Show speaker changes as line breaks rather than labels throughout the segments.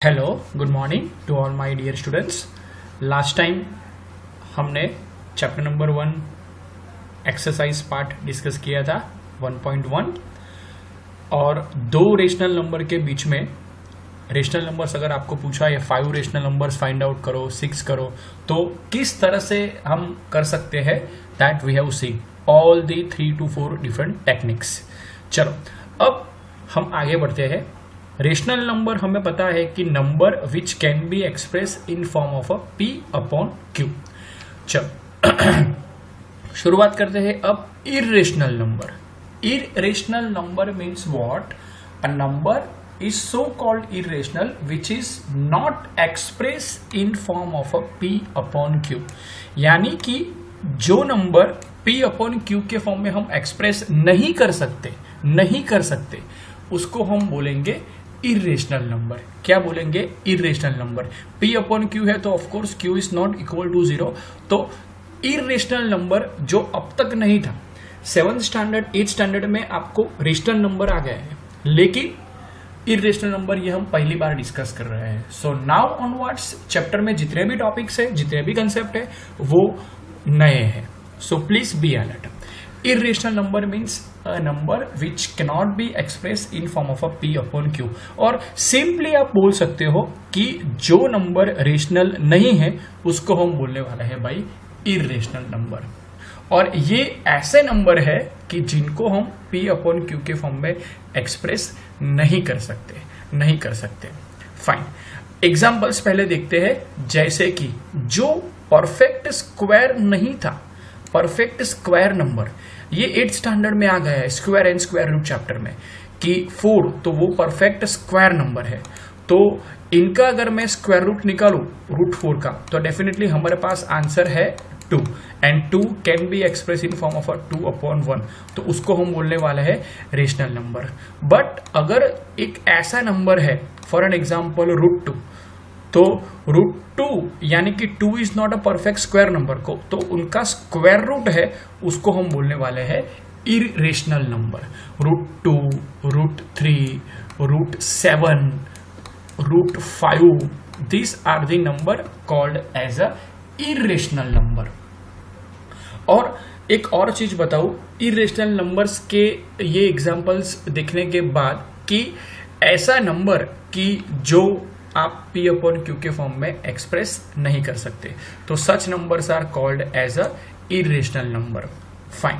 Hello good morning to all my dear students. Last time हमने chapter number 1 exercise part discuss किया था 1.1 और दो रेशनल नंबर के बीच में रेशनल नंबर्स अगर आपको पूछा या 5 रेशनल नंबर्स फाइंड आउट करो 6 करो तो किस तरह से हम कर सकते हैं that we have seen all the 3 to 4 different techniques. चलो अब हम आगे बढ़ते हैं। रेशनल नंबर हमें पता है कि number which can be express in form of a P upon Q। चलो शुरुआत करते हैं अब irrational number. Irrational number means what? A number is so called irrational which is not express in form of a P upon Q। यानी कि जो number P upon Q के form में हम एक्सप्रेस नहीं कर सकते उसको हम बोलेंगे इरेशनल नंबर। क्या बोलेंगे? Irrational number. P upon Q है तो of course Q is not equal to 0। तो इरेशनल नंबर जो अब तक नहीं था 7th स्टैंडर्ड 8th स्टैंडर्ड में आपको रेशनल नंबर आ गया है, लेकिन इरेशनल नंबर ये हम पहली बार डिस्कस कर रहे हैं। सो नाउ ऑनवर्ड्स चैप्टर में जितने भी टॉपिक्स है, जितने भी कंसेप्ट है वो नए हैं। So please be alert. Irrational number means a number which cannot be expressed in form of a P upon Q। और सिंपली आप बोल सकते हो कि जो नंबर रेशनल नहीं है उसको हम बोलने वाला है भाई इरेशनल नंबर। और ये ऐसे नंबर है कि जिनको हम P अपॉन Q के फॉर्म में एक्सप्रेस नहीं कर सकते। फाइन, एग्जाम्पल्स पहले देखते हैं। जैसे कि जो परफेक्ट स्क्वायर नहीं था, परफेक्ट स्क्वायर नंबर, ये 8th स्टैंडर्ड में आ गया है square and square root chapter में कि 4 तो वो परफेक्ट स्क्वायर नंबर है। तो इनका अगर मैं स्क्वायर रूट निकालूं रूट 4 का तो डेफिनेटली हमारे पास आंसर है 2 and 2 can be express in form of 2 upon 1। तो उसको हम बोलने वाले हैं रेशनल नंबर। बट अगर एक ऐसा नंबर है फॉर एन एग्जाम्पल रूट 2, तो रूट 2 यानी कि 2 is not a perfect square number को, तो उनका स्क्वायर रूट है उसको हम बोलने वाले हैं irrational number. Root 2, root 3, root 7, root 5, this are the number called as a irrational number. और एक और चीज बताऊं इरेशनल नंबर्स के ये एग्जांपल्स देखने के बाद कि ऐसा नंबर कि जो आप P अपॉन Q के फॉर्म में एक्सप्रेस नहीं कर सकते, तो such numbers are called as a irrational number. Fine,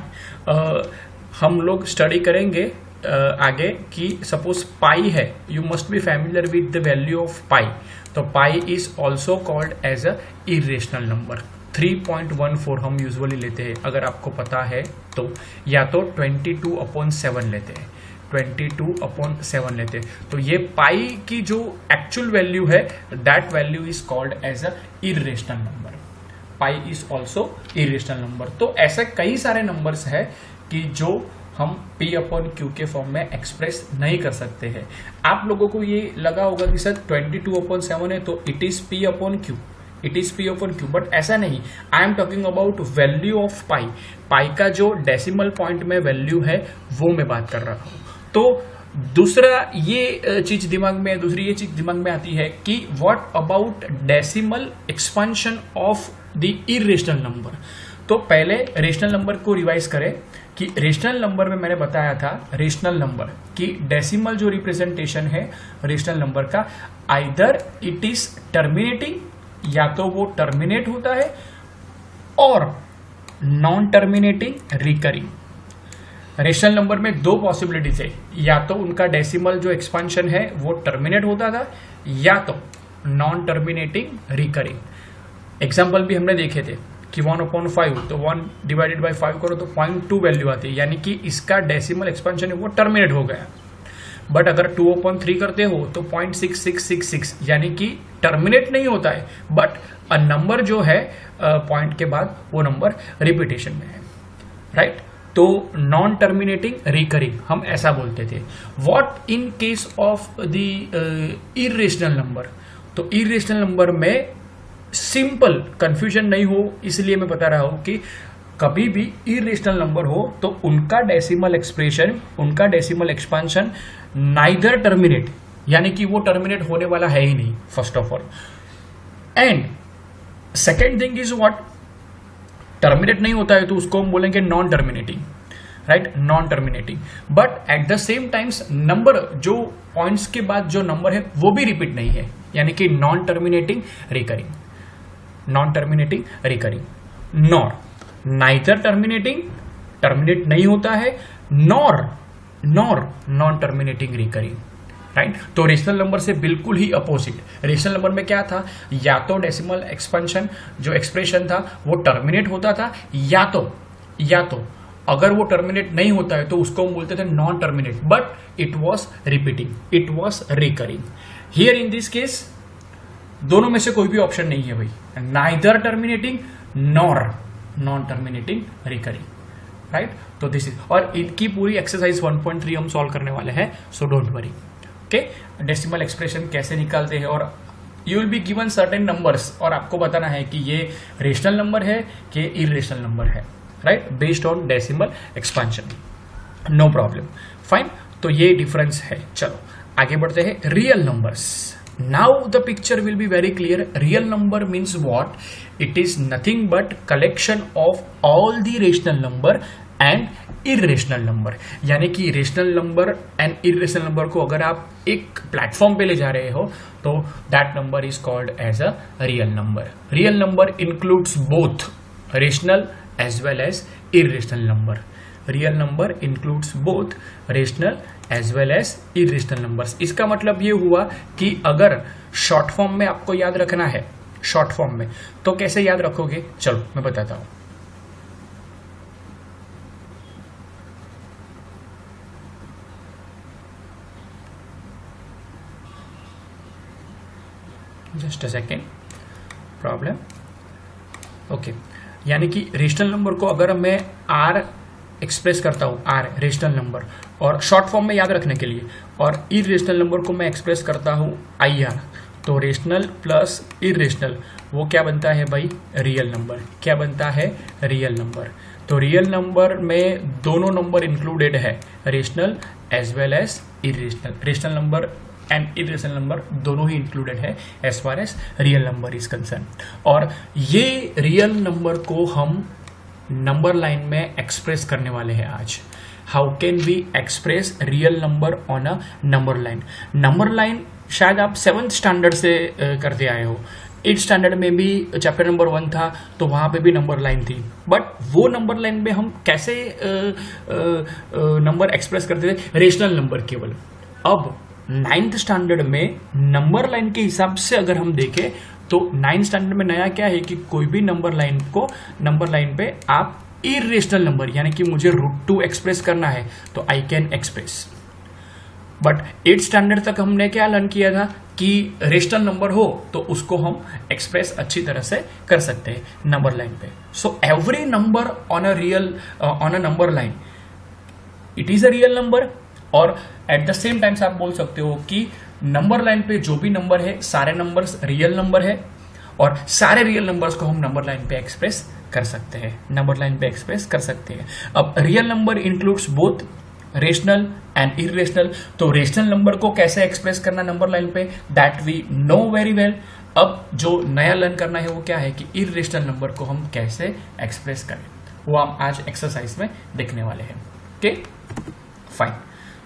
हम लोग स्टडी करेंगे आगे कि सपोज पाई है, you must be familiar with the value of pi. तो pi is also called as a irrational number. 3.14 हम यूजुअली लेते हैं, अगर आपको पता है तो, या तो 22/7 लेते हैं, 22/7 लेते। तो ये पाई की जो एक्चुअल वैल्यू है that value is called as a irrational number. Pi is also irrational number. तो ऐसे कई सारे नंबर्स है कि जो हम P अपॉन Q के फॉर्म में एक्सप्रेस नहीं कर सकते हैं। आप लोगों को ये लगा होगा कि सर 22/7 है तो it is P upon Q, it is P upon Q, but ऐसा नहीं। I am talking about value of pi. Pi का जो डेसिमल पॉइंट में वैल्यू है वो मैं बात कर रहा हूं। तो दूसरी ये चीज दिमाग में आती है कि what about decimal expansion of the irrational number. तो पहले रेशनल नंबर को रिवाइज करें कि रेशनल नंबर में मैंने बताया था रेशनल नंबर की डेसिमल जो रिप्रेजेंटेशन है रेशनल नंबर का, आइदर इट इज टर्मिनेटिंग, या तो वो टर्मिनेट होता है, और non terminating recurring. Rational number में दो पॉसिबिलिटी थे, या तो उनका डेसिमल जो एक्सपेंशन है वो टर्मिनेट होता था, या तो नॉन टर्मिनेटिंग रिकरिंग। एग्जाम्पल भी हमने देखे थे कि 1/5, तो 1 डिवाइडेड बाई 5 करो तो 0.2 वैल्यू आती है, यानी कि इसका डेसिमल एक्सपेंशन है वो टर्मिनेट हो गया। बट अगर 2/3 करते हो तो 0.6666, यानी कि टर्मिनेट नहीं होता है, बट अ नंबर जो है पॉइंट के बाद वो नंबर रिपीटेशन में है, राइट? तो नॉन टर्मिनेटिंग रिकरिंग हम ऐसा बोलते थे। What in case of the irrational number? तो इरेशनल नंबर में सिंपल, कंफ्यूजन नहीं हो इसलिए मैं बता रहा हूं कि कभी भी इरेशनल नंबर हो तो उनका डेसिमल एक्सप्रेशन, उनका डेसिमल एक्सपेंशन नाइदर टर्मिनेट, यानी कि वो टर्मिनेट होने वाला है ही नहीं, first of all. And second thing is what, terminate नहीं होता है तो उसको हम बोलेंगे non terminating, right, non terminating. But at the same times number, जो पॉइंट्स के बाद जो नंबर है वो भी रिपीट नहीं है, यानी कि non terminating recurring, non terminating recurring, nor neither terminating, terminate नहीं होता है, nor non terminating recurring, right. तो रेशनल नंबर से बिल्कुल ही अपोजिट। रेशनल नंबर में क्या था, या तो डेसिमल एक्सपेंशन जो एक्सप्रेशन था वो टर्मिनेट होता था, या तो अगर वो टर्मिनेट नहीं होता है तो उसको हम बोलते थे non terminate, but it was repeating, it was recurring. Here in this case दोनों में से कोई भी ऑप्शन नहीं है भाई, neither terminating nor non terminating recurring, right. तो दिस इज, और इनकी पूरी एक्सरसाइज 1.3 हम सॉल्व करने वाले हैं, so don't worry. Okay, decimal expression कैसे निकालते हैं, और you will be given certain numbers, और आपको बताना है कि ये रेशनल नंबर है कि इरेशनल नंबर है, right, based on decimal expansion, no problem, fine. तो ये डिफरेंस है। चलो आगे बढ़ते हैं, real numbers. Now the picture will be very clear. Real number means what, it is nothing but collection of all the rational number and irrational number, यानी कि rational number and irrational number को अगर आप एक platform पे ले जा रहे हो तो that number is called as a real number. Real number includes both rational as well as irrational number. Real number includes both rational as well as irrational numbers. इसका मतलब ये हुआ कि अगर शॉर्ट फॉर्म में आपको याद रखना है, शॉर्ट फॉर्म में, तो कैसे याद रखोगे, चलो मैं बताता हूं। Just a second, problem, okay. यानी कि रेशनल नंबर को अगर मैं आर एक्सप्रेस करता हूं, आर रेशनल नंबर, और शॉर्ट फॉर्म में याद रखने के लिए, और इरेशनल नंबर को मैं एक्सप्रेस करता हूं आई आर, तो रेशनल प्लस इरेशनल वो क्या बनता है भाई, रियल नंबर। क्या बनता है, रियल नंबर। तो रियल नंबर में दोनों नंबर इंक्लूडेड है, rational as well as irrational. Rational number and irrational number दोनों ही इंक्लूडेड है as far as real number is concern. और ये रियल नंबर को हम नंबर लाइन में एक्सप्रेस करने वाले हैं आज। How can we express real number on a number line. Number line शायद आप 7th स्टैंडर्ड से करते आए हो। 8th स्टैंडर्ड में भी चैप्टर नंबर 1 था तो वहां पे भी नंबर लाइन थी, बट वो नंबर लाइन में हम कैसे नंबर एक्सप्रेस करते थे, रेशनल नंबर केवल। अब 9th स्टैंडर्ड में नंबर लाइन के हिसाब से अगर हम देखें तो 9th स्टैंडर्ड में नया क्या है कि कोई भी नंबर लाइन को, नंबर लाइन पे आप इरेशनल नंबर, यानी कि मुझे √2 एक्सप्रेस करना है तो I can express. But 8th standard तक हमने क्या लर्न किया था कि रेशनल नंबर हो तो उसको हम एक्सप्रेस अच्छी तरह से कर सकते हैं नंबर लाइन पे। So every number on a number line it is a real number, और एट द सेम टाइम्स आप बोल सकते हो कि नंबर लाइन पे जो भी नंबर है सारे नंबर्स रियल नंबर है, और सारे रियल नंबर्स को हम नंबर लाइन पे एक्सप्रेस कर सकते हैं, नंबर लाइन पे एक्सप्रेस कर सकते हैं। अब real number includes both rational and irrational, तो रेशनल नंबर को कैसे एक्सप्रेस करना नंबर लाइन पे, that we know very well. अब जो नया लर्न करना है वो क्या है कि इरेशनल नंबर को हम कैसे एक्सप्रेस करें, वो हम आज एक्सरसाइज में देखने वाले हैं। Okay, fine.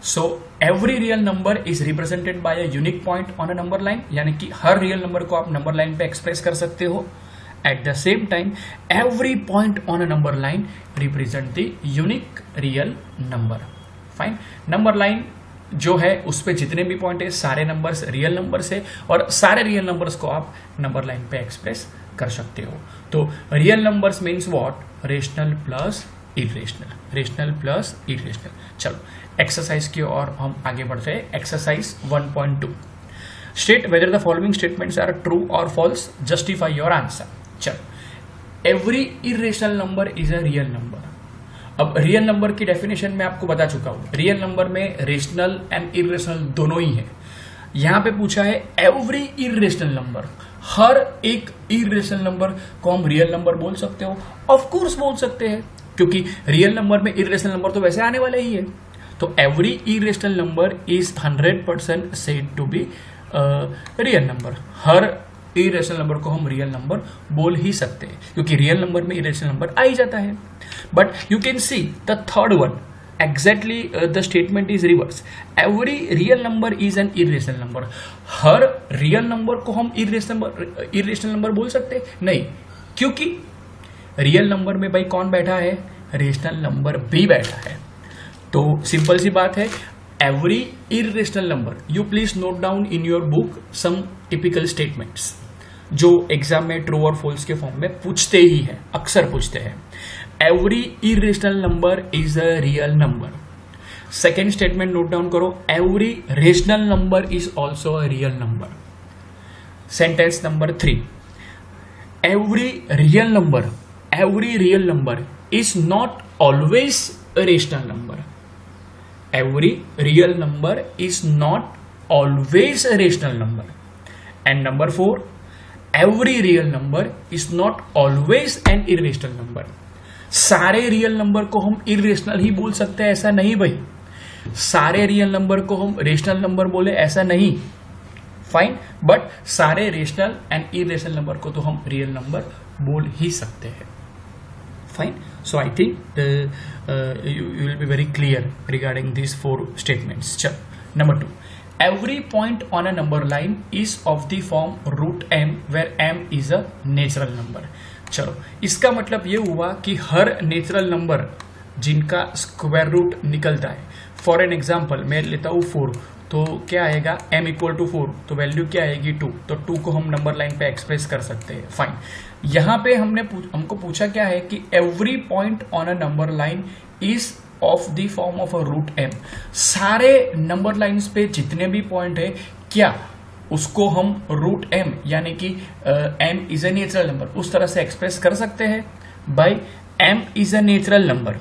So every real number is represented by a unique point on a number line, यानी कि हर रियल नंबर को आप नंबर लाइन पे एक्सप्रेस कर सकते हो। At the same time every point on a number line represent the unique real number. Fine. Number line जो है उस पे जितने भी पॉइंट है सारे नंबर्स रियल नंबर्स है, और सारे रियल नंबर्स को आप नंबर लाइन पे एक्सप्रेस कर सकते हो। तो real numbers means what, rational plus irrational, rational plus irrational. चलो एक्सरसाइज की ओर हम आगे बढ़ते हैं। Exercise 1.2, state whether the following statements are true और फॉल्स, जस्टिफाई योर आंसर। चलो, every irrational number is a real number. अब रियल नंबर की डेफिनेशन मैं आपको बता चुका हूं, रियल नंबर में रेशनल एंड इरेशनल दोनों ही है। यहां पे पूछा है एवरी इरेशनल नंबर, हर एक इरेशनल नंबर को हम रियल नंबर बोल सकते हो? ऑफ कोर्स बोल सकते हैं, क्योंकि रियल नंबर में इरेशनल नंबर तो वैसे आने वाले ही है। तो every irrational number is 100% said to be real number. हर इरेशनल नंबर को हम रियल नंबर बोल ही सकते हैं क्योंकि रियल नंबर में इरेशनल नंबर आ ही जाता है। But you can see the third one, exactly the statement is reverse. Every real number is an irrational number. हर रियल नंबर को हम इरेशनल नंबर बोल सकते हैं? नहीं, क्योंकि रियल नंबर में भाई कौन बैठा है? रेशनल नंबर भी बैठा है। तो सिंपल सी बात है, every irrational number, you please note down in your book some typical statements जो एग्जाम में ट्रू और फॉल्स के फॉर्म में पूछते ही है, अक्सर पूछते हैं। Every irrational number is a real number. Second statement note down करो, every rational number is also a real number. Sentence number 3, every real number is not always a rational number. Every real number is not always a rational number. And number 4, every real number is not always an irrational number. सारे real number को हम irrational ही बोल सकते हैं ऐसा नहीं भाई। सारे रियल नंबर को हम रेशनल नंबर बोले ऐसा नहीं, फाइन। बट सारे रेशनल एंड इरेशनल नंबर को तो हम रियल नंबर बोल ही सकते हैं, fine. So I think you will be very clear regarding these 4 statements. चल, number 2, every point on a number line is of the form root m where m is a natural number. चलो, इसका मतलब ये हुआ कि हर natural number जिनका square root निकलता है, फॉर एन एग्जाम्पल मैं लेता हूँ 4, तो क्या आएगा? m इक्वल टू 4, तो वैल्यू क्या आएगी? 2। तो 2 को हम नंबर लाइन पे एक्सप्रेस कर सकते हैं, फाइन। यहाँ पे हमको पूछा क्या है कि every point on a number line is of the form of a root m। सारे नंबर लाइंस पे जितने भी पॉइंट है, क्या उसको हम रूट m यानी कि m is a natural number उस तरह से एक्सप्रेस कर सकते हैं? By m is a natural number,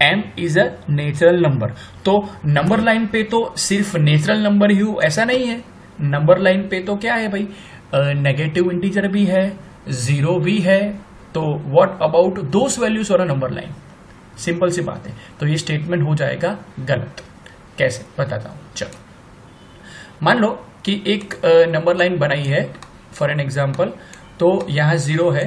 m is a natural number. तो नंबर लाइन पे तो सिर्फ नेचुरल नंबर ही हो ऐसा नहीं है। नंबर लाइन पे तो क्या है भाई? नेगेटिव इंटीजर भी है, 0 भी है। तो व्हाट अबाउट दोस वैल्यूज और अ नंबर लाइन? सिंपल सी बात है। तो ये स्टेटमेंट हो जाएगा गलत। कैसे बताता हूं, चलो। मान लो कि एक नंबर लाइन बनाई है फॉर एन एग्जाम्पल, तो यहाँ 0 है,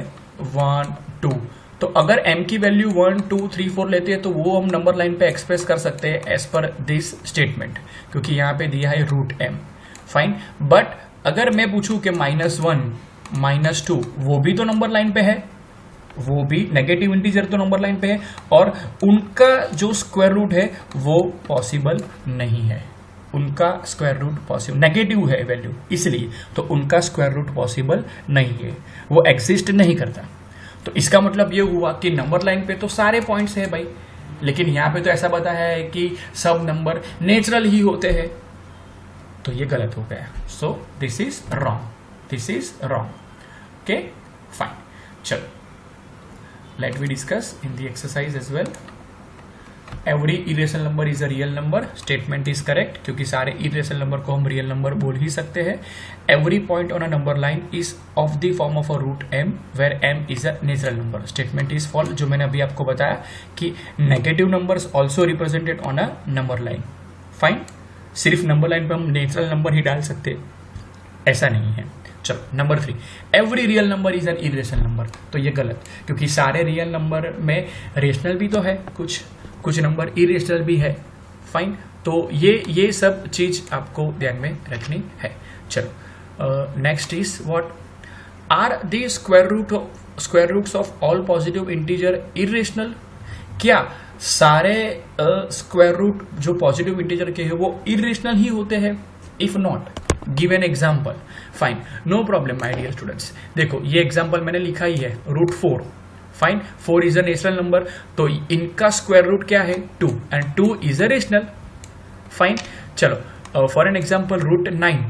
1 2। तो अगर m की वैल्यू 1 2 3 4 लेते हैं तो वो हम नंबर लाइन पे एक्सप्रेस कर सकते हैं एज पर दिस स्टेटमेंट, क्योंकि यहाँ पे दिया है रूट m, फाइन। बट अगर मैं पूछूं कि -1 -2, वो भी तो नंबर लाइन पे है, वो भी नेगेटिव इंटीजर तो नंबर लाइन पे है, और उनका जो स्क्वायर रूट है वो पॉसिबल नहीं है। उनका स्क्वायर रूट पॉसिबल, नेगेटिव है वैल्यू इसलिए, तो उनका स्क्वायर रूट पॉसिबल नहीं है, वो एग्जिस्ट नहीं करता। तो इसका मतलब ये हुआ कि नंबर लाइन पे तो सारे पॉइंट्स है भाई, लेकिन यहाँ पे तो ऐसा बताया है कि सब नंबर नेचुरल ही होते हैं, तो ये गलत हो गया। So this is wrong, this is wrong. Okay fine, चलो let we discuss in the exercise as well. Every irrational number is a real number, statement is correct क्योंकि सारे इरेशनल नंबर को हम रियल नंबर बोल ही सकते हैं। Every point on a number line is of the form of a root m where m is a natural number, statement is false. जो मैंने अभी आपको बताया कि negative numbers also represented on a number line, fine. सिर्फ number line पे हम natural number ही डाल सकते, ऐसा नहीं है। चलो number 3, every real number is an irrational number, तो ये गलत, क्योंकि सारे रियल नंबर में रेशनल भी तो है, कुछ नंबर इरेशनल भी है, फाइन। तो ये सब चीज आपको ध्यान में रखनी है। चलो next is what are the square roots of all positive integer irrational? क्या सारे स्क्वायर रूट जो पॉजिटिव इंटीजर के हैं वो इरेशनल ही होते हैं? If not, give an example. Fine, no problem my dear students. देखो ये एग्जाम्पल मैंने लिखा ही है, root 4, fine. 4 is a natural number, तो इनका स्क्वायर रूट क्या है? 2, and 2 is a rational, fine. चलो फॉर एन एग्जाम्पल रूट 9,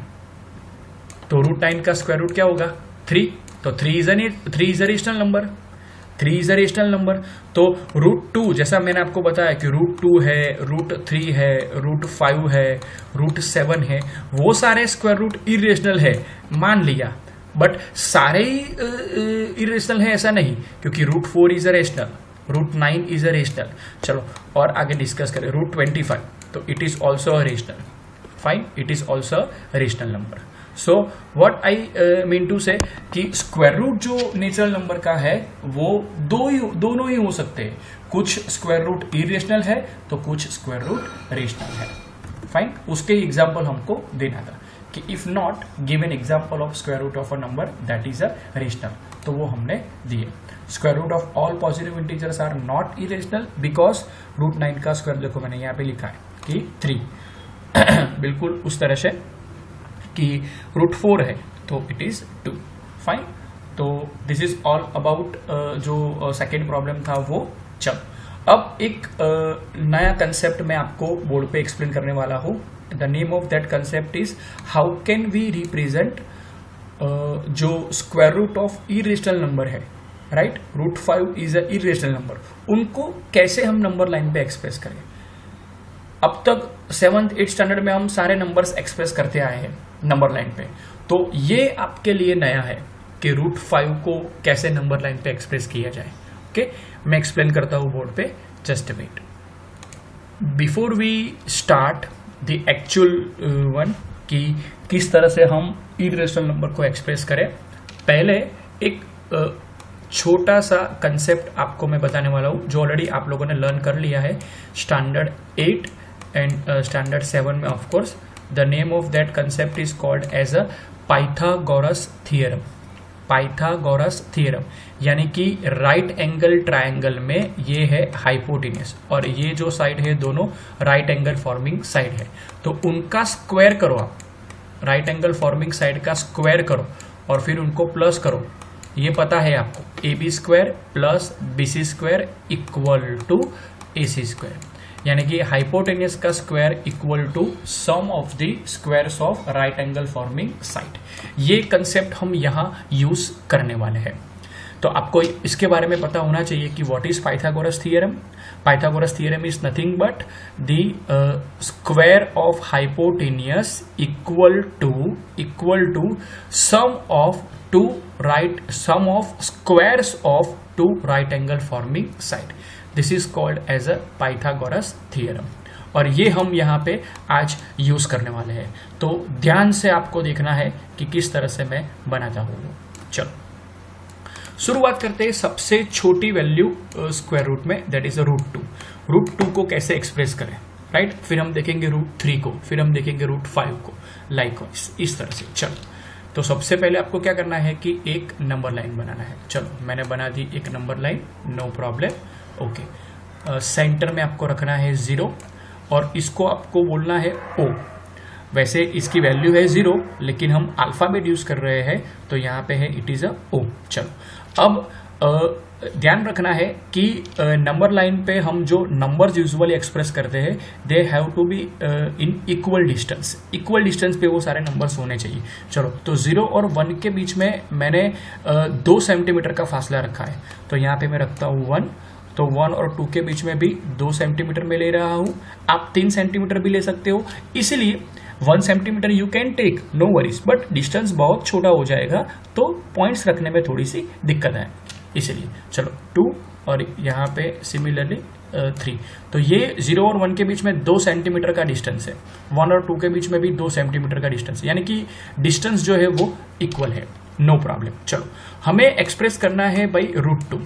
तो रूट 9 का स्क्वायर रूट क्या होगा? 3, तो 3 is a rational number, 3 is a rational number. तो रूट 2 जैसा मैंने आपको बताया कि रूट 2 है, रूट 3 है, रूट 5 है, रूट 7 है, वो सारे स्क्वायर रूट इरेशनल है मान लिया, बट सारे ही इरेशनल है ऐसा नहीं, क्योंकि root 4 is a rational, root 9 is a rational. चलो और आगे डिस्कस करें। रूट 25 तो it is also a rational, fine, it is also a rational number. So what I mean to say कि स्क्वायर रूट जो नेचुरल नंबर का है वो दोनों ही हो सकते हैं। कुछ स्क्वायर रूट इरेशनल है तो कुछ स्क्वायर रूट रेशनल है, फाइन। उसके एग्जाम्पल हमको देना था कि if not give an example of square root of a number that is a rational, तो वो हमने दिए। Square root of all positive integers are not irrational because root 9 का स्क्वायर देखो मैंने यहाँ पे लिखा है कि 3 बिल्कुल उस तरह से कि रूट 4 है तो इट इज 2, फाइन। तो दिस इज ऑल अबाउट जो सेकेंड प्रॉब्लम था वो। चल अब एक नया कंसेप्ट मैं आपको बोर्ड पे एक्सप्लेन करने वाला हूँ। The name of that concept is how can we represent जो square root of irrational number है, right, root 5 is a irrational number, उनको कैसे हम नंबर लाइन पे एक्सप्रेस करें। अब तक 7th 8th स्टैंडर्ड में हम सारे नंबर्स एक्सप्रेस करते आए हैं नंबर लाइन पे, तो ये आपके लिए नया है कि रूट 5 को कैसे नंबर लाइन पे एक्सप्रेस किया जाए। ओके, मैं एक्सप्लेन करता हूँ बोर्ड पे, just wait. Before we start the actual one कि किस तरह से हम इरेशनल नंबर को एक्सप्रेस करें, पहले एक छोटा सा कंसेप्ट आपको मैं बताने वाला हूँ जो ऑलरेडी आप लोगों ने लर्न कर लिया है स्टैंडर्ड 8 एंड स्टैंडर्ड 7 में। Of course the name of that concept is called as a Pythagoras theorem. Pythagoras theorem यानी कि राइट एंगल ट्रायंगल में ये है हाइपोटेन्यूस और ये जो साइड है दोनों राइट एंगल फॉर्मिंग साइड है, तो उनका स्क्वायर करो आप, राइट एंगल फॉर्मिंग साइड का स्क्वायर करो और फिर उनको प्लस करो। ये पता है आपको, A B square plus B C square equal to A C square, यानी कि हाइपोटेन्यूस का square equal to sum of the squares of right angle forming side. ये कंसेप्ट हम यहाँ यूज करने वाले हैं। तो आपको इसके बारे में पता होना चाहिए कि what is Pythagoras theorem. Pythagoras theorem is nothing but the square of hypotenuse equal to sum of sum of squares of two right angle forming side. This is called as a Pythagoras theorem और ये हम यहाँ पे आज use करने वाले हैं। तो ध्यान से आपको देखना है कि किस तरह से मैं बनाता हूँ। चलो शुरुआत करते हैं सबसे छोटी वैल्यू स्क्वायर रूट में, दैट इज रूट 2। रूट 2 को कैसे एक्सप्रेस करें, राइट, फिर हम देखेंगे रूट 3 को, फिर हम देखेंगे रूट 5 को, लाइकवाइज इस तरह से। चलो तो सबसे पहले आपको क्या करना है कि एक नंबर लाइन बनाना है। चलो मैंने बना दी एक number line, no problem. Okay, centre में आपको रखना है 0 और इसको आपको बोलना है O। वैसे इसकी वैल्यू है 0 लेकिन हम अल्फाबेट यूज कर रहे हैं तो यहाँ पे है इट इज अ O। चलो अब ध्यान रखना है कि नंबर लाइन पे हम जो नंबर्स यूजुअली एक्सप्रेस करते हैं they have to be in equal distance. Equal distance पे वो सारे नंबर्स होने चाहिए। चलो तो 0 और 1 के बीच में मैंने 2 सेंटीमीटर का फासला रखा है, तो यहाँ पे मैं रखता हूँ 1, तो 1 और 2 के बीच में भी 2 सेंटीमीटर में ले रहा हूँ। आप 3 सेंटीमीटर भी ले सकते हो, इसलिए 1 centimetre you can take, no worries, but distance बहुत छोटा हो जाएगा तो पॉइंट्स रखने में थोड़ी सी दिक्कत है, इसलिए। चलो 2 और यहाँ पे सिमिलरली 3, तो ये 0 और 1 के बीच में 2 सेंटीमीटर का डिस्टेंस है, 1 और 2 के बीच में भी 2 सेंटीमीटर का डिस्टेंस, यानी कि डिस्टेंस जो है वो इक्वल है, नो प्रॉब्लम। चलो हमें एक्सप्रेस करना है बाई रूट 2।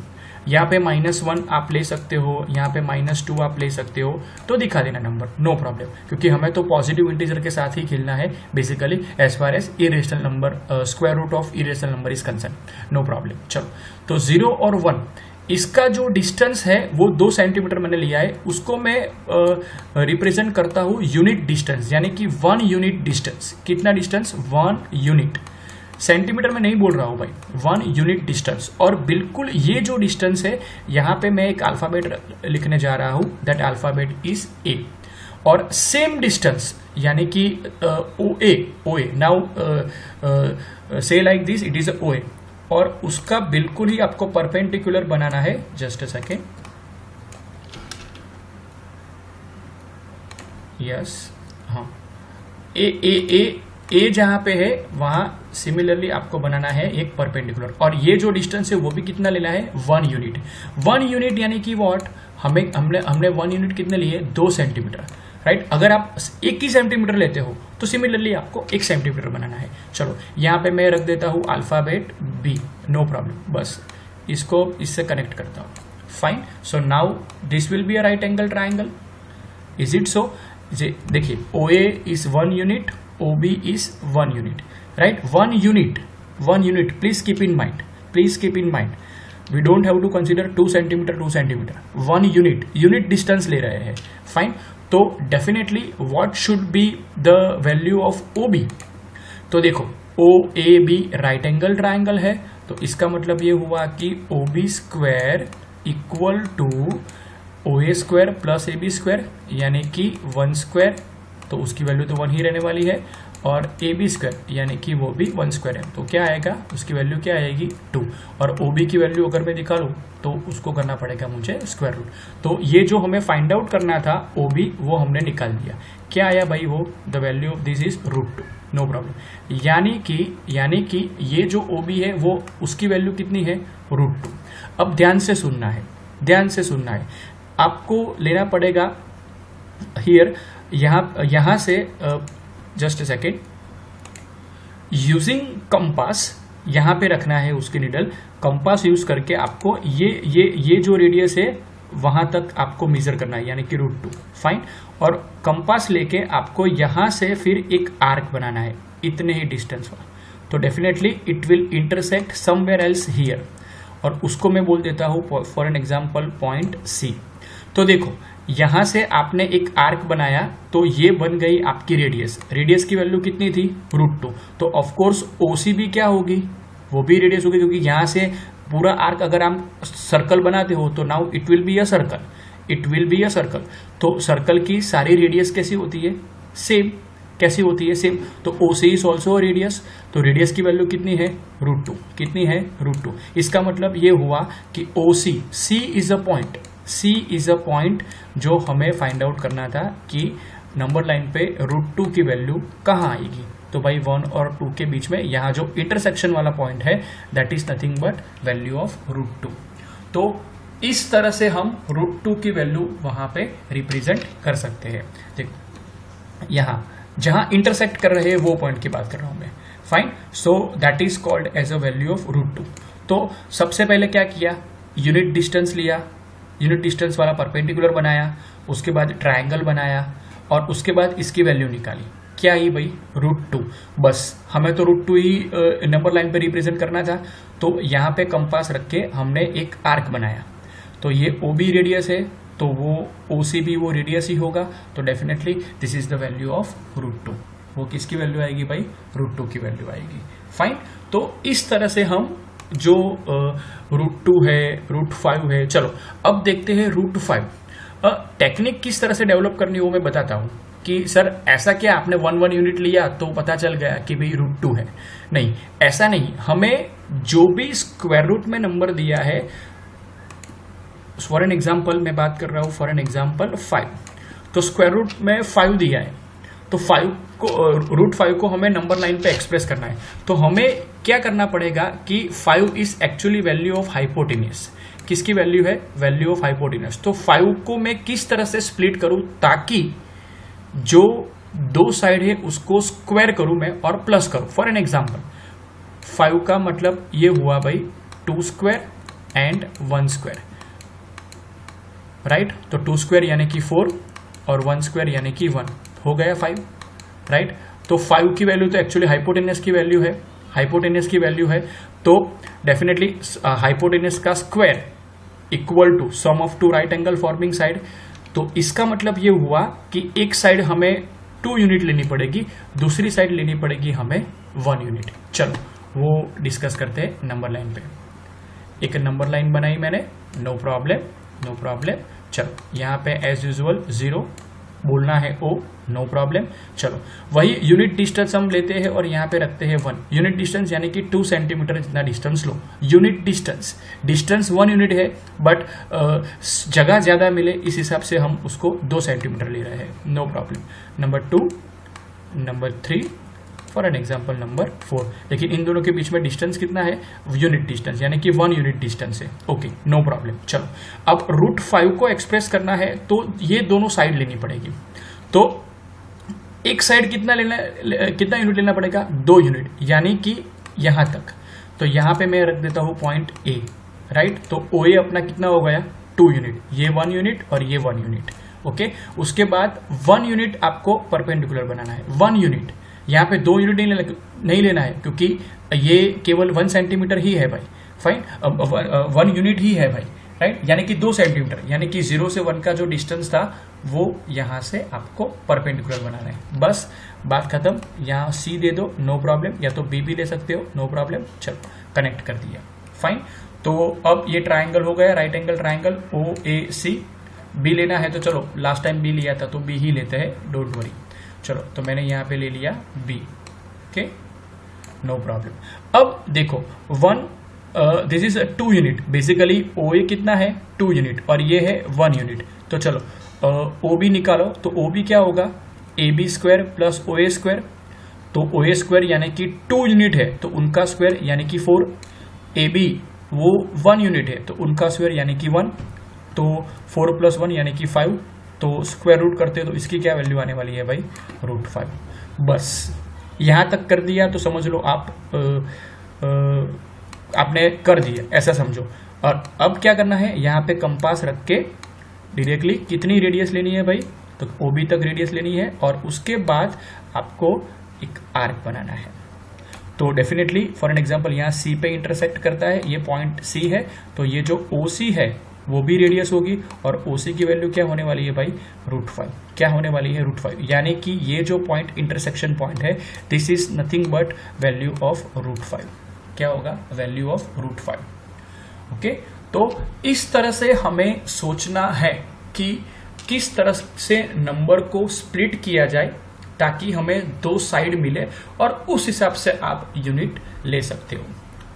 यहाँ पे -1 आप ले सकते हो, यहाँ पे -2 आप ले सकते हो, तो दिखा देना नंबर, नो प्रॉब्लम, क्योंकि हमें तो पॉजिटिव इंटीजर के साथ ही खेलना है basically as far as irrational number, square root of irrational number is concern, no problem. चलो तो 0 और 1 इसका जो डिस्टेंस है वो 2 सेंटीमीटर मैंने लिया है, उसको मैं रिप्रेजेंट करता हूँ यूनिट डिस्टेंस, यानी कि 1 यूनिट डिस्टेंस। कितना डिस्टेंस? 1 यूनिट, सेंटीमीटर में नहीं बोल रहा हूँ भाई, 1 यूनिट डिस्टेंस। और बिल्कुल ये जो डिस्टेंस है यहाँ पे मैं एक अल्फाबेट लिखने जा रहा हूँ, दैट अल्फाबेट इज A। और सेम डिस्टेंस यानी कि OA नाउ से like this, it is OA, और उसका बिल्कुल ही आपको परपेंडिकुलर बनाना है। जस्ट अ सेकेंड, यस, हाँ, ए ए जहां पे है वहां सिमिलरली आपको बनाना है एक परपेंडिकुलर, और ये जो डिस्टेंस है वो भी कितना लेना है 1 यूनिट। 1 यूनिट यानी कि व्हाट, हमने 1 यूनिट कितने लिए 2 सेंटीमीटर, राइट। अगर आप 1 ही सेंटीमीटर लेते हो तो सिमिलरली आपको 1 सेंटीमीटर बनाना है। चलो यहाँ पे मैं रख देता हूँ अल्फाबेट बी, नो प्रॉब्लम, बस इसको इससे कनेक्ट करता हूँ, fine. So now this will be a right angle triangle, is it so. देखिए OA is 1 unit, OB is 1 unit, right. 1 unit, please keep in mind, we don't have to consider 2 centimetre 2 centimetre, 1 unit distance ले रहे हैं, fine. तो definitely what should be the value of OB। तो देखो OAB right angle triangle है, तो इसका मतलब ये हुआ कि OB square equal to OA square plus AB square, यानी कि 1 स्क्वायर, तो उसकी वैल्यू तो 1 ही रहने वाली है, और AB स्क्वायर यानी कि वो भी 1 स्क्वायर है, तो क्या आएगा, उसकी वैल्यू क्या आएगी 2, और OB की वैल्यू अगर मैं निकालूं तो उसको करना पड़ेगा मुझे स्क्वायर रूट। तो ये जो हमें फाइंड आउट करना था OB वो हमने निकाल दिया, क्या आया भाई, वो the value of this is √2, no problem. यानी कि ये जो OB है वो उसकी वैल्यू कितनी है √2। अब ध्यान से सुनना है, आपको लेना पड़ेगा हियर, यहाँ से just a second, using compass यहाँ पे रखना है उसकी निडल, कंपास यूज करके आपको ये जो रेडियस है वहां तक आपको मेजर करना है, यानी कि √2, फाइन। और कंपास लेके आपको यहाँ से फिर एक आर्क बनाना है इतने ही डिस्टेंस पर, तो definitely it will intersect somewhere else here, और उसको मैं बोल देता हूँ for an example point C। तो देखो यहां से आपने एक आर्क बनाया, तो ये बन गई आपकी रेडियस की वैल्यू कितनी थी √2, तो ऑफ कोर्स OC भी क्या होगी, वो भी रेडियस होगी, क्योंकि यहां से पूरा आर्क अगर आप सर्कल बनाते हो तो now it will be a circle, तो सर्कल की सारी रेडियस कैसी होती है सेम, तो OC इज ऑल्सो रेडियस, तो रेडियस की वैल्यू कितनी है √2, इसका मतलब ये हुआ कि OC, C is a point जो हमें फाइंड आउट करना था कि नंबर लाइन पे √2 की वैल्यू कहाँ आएगी। तो भाई 1 और 2 के बीच में यहाँ जो इंटरसेक्शन वाला पॉइंट है that is nothing but value of √2। तो इस तरह से हम √2 की वैल्यू वहां पे रिप्रेजेंट कर सकते हैं। देखो यहाँ जहां इंटरसेक्ट कर रहे हैं वो पॉइंट की बात कर रहा हूं मैं, fine. So that is called as a value of √2। तो सबसे पहले क्या किया, यूनिट डिस्टेंस लिया, यूनिट डिस्टेंस वाला परपेंडिकुलर बनाया, उसके बाद ट्रायंगल बनाया, और उसके बाद इसकी वैल्यू निकाली, क्या आई भाई √2। बस हमें तो √2 ही नंबर लाइन पे रिप्रेजेंट करना था, तो यहाँ पे कंपास रख के हमने एक आर्क बनाया, तो ये OB रेडियस है, तो वो OC भी वो रेडियस ही होगा, तो definitely this is the value of √2। वो किसकी वैल्यू आएगी भाई √2 की वैल्यू आएगी, फाइन। तो इस तरह से हम जो √2 है, √5 है, चलो अब देखते हैं √5। टेक्निक किस तरह से डेवलप करनी हो मैं बताता हूँ, कि सर ऐसा क्या आपने 1 यूनिट लिया तो पता चल गया कि भाई √2 है, नहीं ऐसा नहीं, हमें जो भी स्क्वायर रूट में नंबर दिया है, फॉर एन एग्जाम्पल मैं बात कर रहा हूँ, फॉर एन एग्जाम्पल 5, तो स्क्वायर रूट में 5 दिया है, तो 5 को √5 को हमें नंबर लाइन पे एक्सप्रेस करना है, तो हमें क्या करना पड़ेगा कि 5 is actually value of hypotenuse. किसकी वैल्यू है, वैल्यू ऑफ हाइपोटेन्यूस। तो 5 को मैं किस तरह से स्प्लिट करूं ताकि जो दो साइड है उसको स्क्वायर करूं मैं और प्लस करूं। फॉर एन एग्जाम्पल 5 का मतलब ये हुआ भाई 2 स्क्वायर एंड 1 स्क्वायर, राइट। तो 2 स्क्वायर यानी कि 4 और 1 स्क्वायर यानी कि 1, हो गया 5, राइट। तो 5 की वैल्यू तो एक्चुअली हाइपोटेन्यूस की वैल्यू है, तो डेफिनेटली हाइपोटेन्यूस का square equal to sum of 2 right angle forming side. तो इसका मतलब ये हुआ कि एक साइड हमें 2 यूनिट लेनी पड़ेगी, दूसरी साइड लेनी पड़ेगी हमें 1 यूनिट। चलो वो डिस्कस करते हैं नंबर लाइन पे। एक नंबर लाइन बनाई मैंने, नो प्रॉब्लम। चलो यहाँ पे एज यूजुअल 0 बोलना है O, नो प्रॉब्लम। चलो वही यूनिट डिस्टेंस हम लेते हैं और यहाँ पे रखते हैं 1 यूनिट डिस्टेंस, यानी कि 2 सेंटीमीटर जितना डिस्टेंस लो। यूनिट डिस्टेंस 1 यूनिट है, बट जगह ज्यादा मिले इस हिसाब से हम उसको 2 सेंटीमीटर ले रहे हैं, no problem. Number 2, number 3, for an example number 4। लेकिन इन दोनों के बीच में डिस्टेंस कितना है, यूनिट डिस्टेंस, यानी कि 1 यूनिट डिस्टेंस है। Okay, no problem. चलो, अब √5 को एक्सप्रेस करना है तो ये दोनों साइड लेनी पड़ेगी। तो एक साइड कितना यूनिट लेना पड़ेगा, 2 यूनिट, यानी कि यहां तक। तो यहां पे मैं रख देता हूं पॉइंट ए, राइट। तो OA अपना कितना हो गया, 2 यूनिट, ये 1 यूनिट और ये 1 यूनिट। ओके, उसके बाद 1 यूनिट आपको परपेंडिकुलर बनाना है, 1 यूनिट। यहाँ पे 2 यूनिट नहीं लेना है क्योंकि ये केवल 1 सेंटीमीटर ही है भाई, फाइन, 1 यूनिट ही है भाई, राइट, यानी कि 2 सेंटीमीटर, यानी कि 0 से 1 का जो डिस्टेंस था वो यहाँ से आपको परपेंडिकुलर बनाना है। बस बात खत्म। यहाँ C दे दो, नो प्रॉब्लम, या तो B भी ले सकते हो, नो प्रॉब्लम। चलो, कनेक्ट कर दिया, फाइन। तो अब ये ट्राइंगल हो गया, right angle triangle OAC। B लेना है तो चलो, लास्ट टाइम B लिया था तो B ही लेते हैं, डोंट वरी। चलो, तो मैंने यहाँ पे ले लिया B, ओके, नो प्रॉब्लम। अब देखो, this is 2 unit, basically OA कितना है, 2 यूनिट, और ये है 1 यूनिट। तो चलो, OB निकालो, तो OB क्या होगा, AB square plus OA square. तो OA स्क्वायर यानी कि 2 यूनिट है तो उनका स्क्वायर यानी कि 4, AB वो 1 यूनिट है तो उनका स्क्वायर यानी कि 1, तो 4 + 1 यानी कि 5। तो स्क्वायर रूट करते हो तो इसकी क्या वैल्यू आने वाली है भाई, √5। बस यहाँ तक कर दिया तो समझ लो आप आपने कर दिया, ऐसा समझो। और अब क्या करना है, यहाँ पे कंपास रख के डायरेक्टली कितनी रेडियस लेनी है भाई, तो OB तक रेडियस लेनी है, और उसके बाद आपको एक आर्क बनाना है। तो डेफिनेटली फॉर एन एग्जांपल यहाँ C पे इंटरसेक्ट करता है, ये पॉइंट C है, तो ये जो OC है वो भी रेडियस होगी, और OC की वैल्यू क्या होने वाली है भाई, √5। क्या होने वाली है, √5, यानी कि ये जो पॉइंट इंटरसेक्शन पॉइंट है, this is nothing but value of √5। क्या होगा, वैल्यू ऑफ √5। ओके, तो इस तरह से हमें सोचना है कि किस तरह से नंबर को स्प्लिट किया जाए ताकि हमें 2 साइड मिले, और उस हिसाब से आप यूनिट ले सकते हो।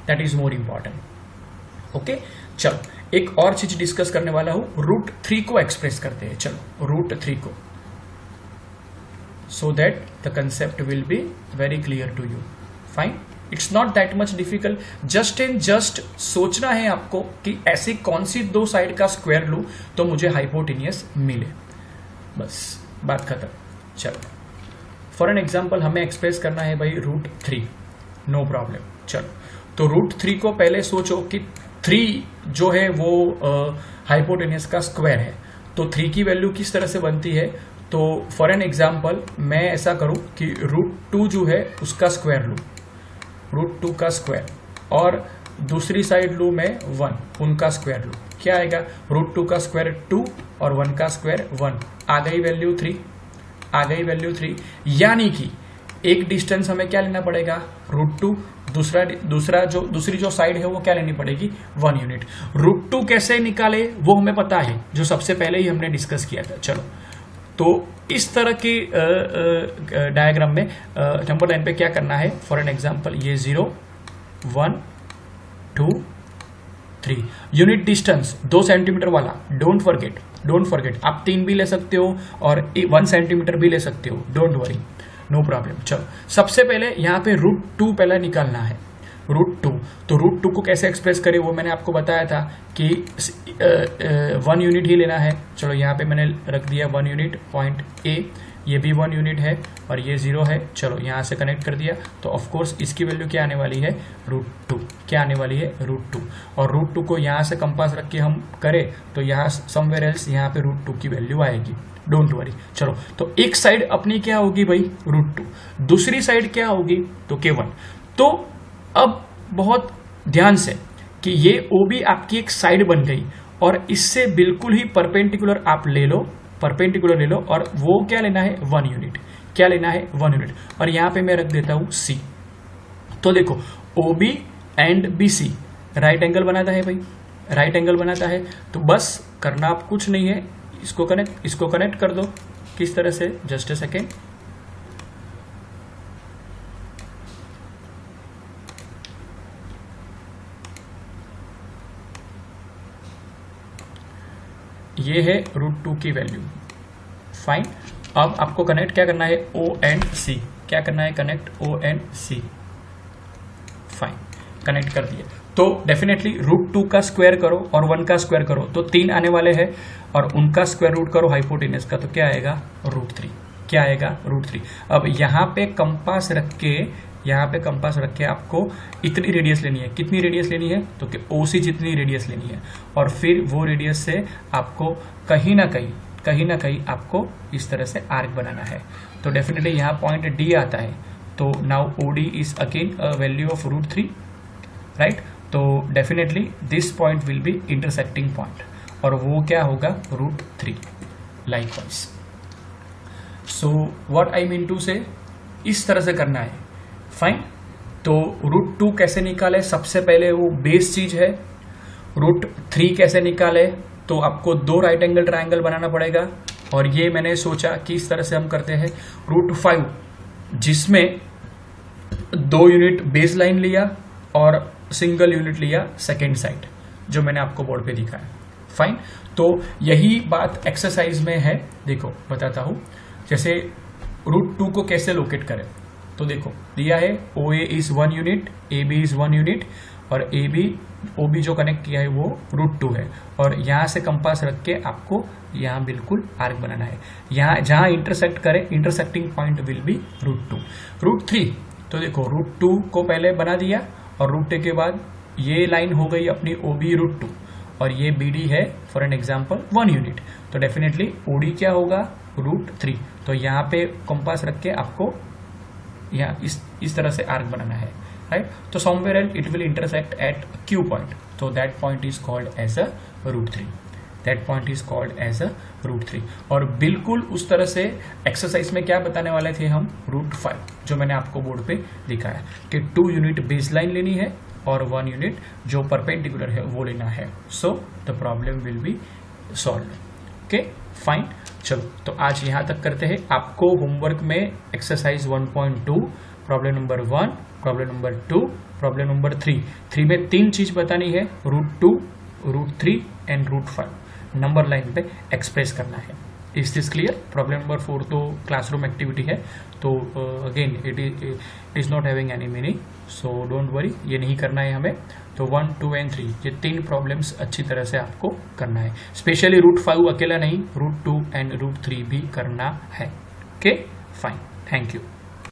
That is more important. Okay, चलो एक और चीज डिस्कस करने वाला हूं, √3 को एक्सप्रेस करते हैं। चलो, √3 को, so that the concept will be very clear to you. Fine, it's not that much difficult, just and just सोचना है आपको कि ऐसी कौन सी 2 साइड का स्क्वायर लूं तो मुझे हाइपोटेनियस मिले, बस बात खत्म। चलो, फॉर एन एग्जाम्पल हमें एक्सप्रेस करना है भाई √3, नो प्रॉब्लम। चलो, तो √3 को पहले सोचो कि 3 जो है वो हाइपोटेनियस का स्क्वायर है, तो 3 की वैल्यू किस तरह से बनती है। तो फॉर एन एग्जाम्पल मैं ऐसा करूं कि √2 जो है उसका स्क्वायर लूं, √2 का स्क्वायर, और दूसरी साइड लूं मैं 1, उनका स्क्वायर लूं। क्या आएगा, √2 का स्क्वायर 2 और 1 का स्क्वायर 1, आ गई वैल्यू 3, आ गई वैल्यू 3। यानी कि एक डिस्टेंस हमें क्या लेना पड़ेगा, √2, दूसरी जो साइड है वो क्या लेनी पड़ेगी, 1 यूनिट। √2 कैसे निकाले वो हमें पता है, जो सबसे पहले ही हमने डिस्कस किया था। चलो, तो इस तरह की डायग्राम में नंबर लाइन पे क्या करना है, फॉर एन एग्जांपल ये 0, 1, 2, 3 यूनिट डिस्टेंस 2 सेंटीमीटर वाला, डोंट फॉरगेट। आप 3 भी ले सकते हो और 1 सेंटीमीटर भी ले सकते हो, डोंट वरी, नो प्रॉब्लम। चलो, सबसे पहले यहाँ पे √2 पहले निकालना है, √2। तो √2 को कैसे एक्सप्रेस करें वो मैंने आपको बताया था कि 1 यूनिट ही लेना है। चलो, यहाँ पे मैंने रख दिया 1 यूनिट, पॉइंट A, ये भी 1 यूनिट है और ये 0 है। चलो, यहाँ से कनेक्ट कर दिया, तो ऑफ कोर्स इसकी वैल्यू क्या आने वाली है, √2। क्या आने वाली है, √2। और √2 को यहाँ से कंपास रख के हम करें तो यहाँ समवेयर एल्स यहाँ पे √2 की वैल्यू आएगी, डोंट वरी। चलो, तो एक साइड अपनी क्या होगी भाई, √2, दूसरी साइड क्या होगी, तो K1। तो अब बहुत ध्यान से कि ये OB आपकी एक साइड बन गई, और इससे बिल्कुल ही परपेंडिकुलर आप ले लो, और वो क्या लेना है, 1 यूनिट। क्या लेना है, 1 यूनिट। और यहाँ पे मैं रख देता हूं C। तो देखो, OB and BC right angle बनाता है भाई, राइट एंगल बनाता है। तो बस करना आप कुछ नहीं है, इसको कनेक्ट कर दो। किस तरह से, जस्ट अ सेकेंड। ये है √2 की वैल्यू, फाइन। अब आपको कनेक्ट क्या करना है, O एंड C। क्या करना है, connect O and C। Fine, connect कर दिए। तो डेफिनेटली √2 का स्क्वायर करो और 1 का स्क्वायर करो तो 3 आने वाले हैं, और उनका स्क्वायर रूट करो हाइपोटेनस का, तो क्या आएगा, √3। क्या आएगा, √3। अब यहाँ पे कंपास रख के आपको इतनी रेडियस लेनी है। कितनी रेडियस लेनी है, तो कि OC जितनी रेडियस लेनी है, और फिर वो रेडियस से आपको कहीं ना कहीं आपको इस तरह से आर्क बनाना है। तो डेफिनेटली यहाँ पॉइंट D आता है, तो now OD is again a value of √3, right. तो definitely this point will be intersecting point, और वो क्या होगा, √3 likewise. So what I mean to say, इस तरह से करना है। फाइन, तो √2 कैसे निकाले, सबसे पहले वो बेस चीज है। √3 कैसे निकाले, तो आपको 2 राइट एंगल ट्राइंगल बनाना पड़ेगा, और ये मैंने सोचा कि इस तरह से हम करते हैं। √5 जिसमें 2 यूनिट बेस लाइन लिया और सिंगल यूनिट लिया सेकेंड साइड, जो मैंने आपको बोर्ड पे दिखाया। फाइन, तो यही बात एक्सरसाइज में है। देखो बताता हूं, जैसे √2 को कैसे लोकेट करें। तो देखो दिया है OA is 1 unit, AB is 1 unit, और OB जो कनेक्ट किया है वो √2 है, और यहाँ से कंपास रख के आपको यहाँ बिल्कुल आर्क बनाना है। यहाँ जहाँ इंटरसेक्ट करे, इंटरसेक्टिंग पॉइंट विल बी √2। √3, तो देखो √2 को पहले बना दिया, और √2 के बाद ये लाइन हो गई अपनी OB √2, और ये BD है फॉर एन एग्जांपल 1 यूनिट, तो डेफिनेटली OD क्या होगा, √3। तो यहाँ पे कंपास रख के आपको यहाँ इस तरह से आर्क बनाना है, राइट। तो somewhere else it will intersect at Q point, तो that point is called as a √3। That point is called as a √3। और बिल्कुल उस तरह से एक्सरसाइज में क्या बताने वाले थे हम, √5 जो मैंने आपको बोर्ड पे दिखाया कि 2 यूनिट बेस लाइन लेनी है और 1 यूनिट जो परपेंडिकुलर है वो लेना है। So the problem will be solve. Okay fine, चलो तो आज यहाँ तक करते हैं। आपको होमवर्क में exercise 1.2 problem number 1, problem number 2, problem number 3 में 3 चीज बतानी है, √2, √3 एंड √5 नंबर लाइन पे एक्सप्रेस करना है। Is this clear? Problem number 4 तो क्लासरूम एक्टिविटी है, तो again it is not having any meaning, so don't worry, ये नहीं करना है हमें। तो 1, 2 एंड 3 ये 3 प्रॉब्लम्स अच्छी तरह से आपको करना है। स्पेशली √5 अकेला नहीं, √2 एंड √3 भी करना है। Okay fine, thank you.